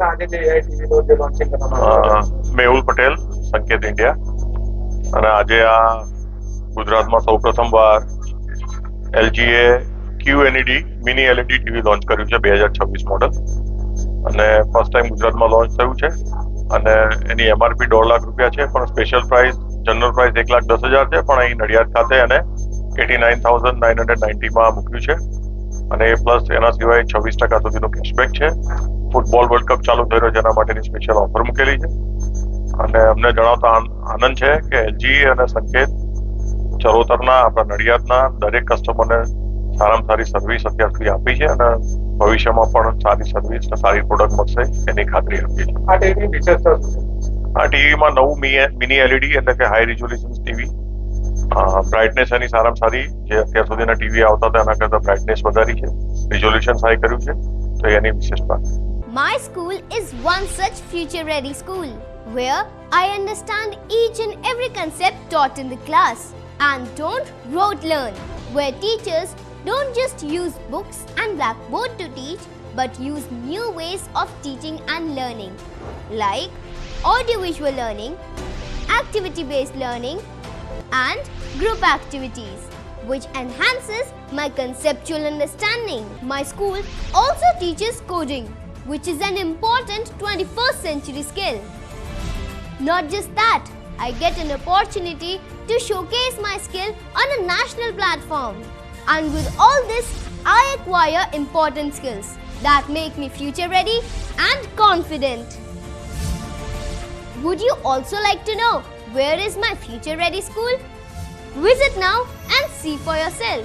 અને આજે જે AI ટીવી નો જે લોન્ચિંગ કરવામાં આવ્યું છે? મેહુલ પટેલ, સંકેત ઇન્ડિયા. અને આજે આ ગુજરાતમાં સૌ પ્રથમવાર LGએ QLED mini LED TV launch કર્યું છે 2026 મોડલ, અને ફર્સ્ટ ટાઈમ ગુજરાતમાં લોન્ચ થયું છે. અને એની MRP 1.5 લાખ રૂપિયા છે, પણ સ્પેશિયલ પ્રાઇસ જનરલ પ્રાઇસ 1,10,000 છે, પણ અહીં નડિયાદ ખાતે એને 89,990 માં મૂક્યું છે. અને એ પ્લસ એના સિવાય 26% સુધીનું કેશબેક છે. ફૂટબોલ વર્લ્ડ કપ ચાલુ થઈ રહ્યો છે, એના માટેની સ્પેશિયલ ઓફર મૂકેલી છે. અને અમને જણાવતા આનંદ છે કે LG અને સંકેત ચરોતરના આપણા નડિયાદના દરેક કસ્ટમરને સારામાં સારી સર્વિસ અત્યાર સુધી આપી છે, અને ભવિષ્યમાં પણ સારી સર્વિસ અને સારી પ્રોડક્ટ મળશે એની ખાતરી આપી છે. આ ટીવી વિશેષતા શું છે? આ ટીવીમાં નવું મિની LED એટલે કે હાઈ રિઝોલ્યુશન ટીવી, બ્રાઇટનેસ એની સારામાં સારી જે અત્યાર સુધીના ટીવી આવતા હતા એના કરતાં બ્રાઇટનેસ વધારી છે, રિઝોલ્યુશન હાઈ કર્યું છે, તો એની વિશેષતા. My school is one such future-ready school where I understand each and every concept taught in the class and don't rote learn, where teachers don't just use books and blackboard to teach but use new ways of teaching and learning like audiovisual learning, activity-based learning and group activities, which enhances my conceptual understanding. My school also teaches coding, which is an important 21st century skill. Not just that, I get an opportunity to showcase my skill on a national platform. And with all this, I acquire important skills that make me future ready and confident. Would you also like to know where is my future ready school? Visit now and see for yourself.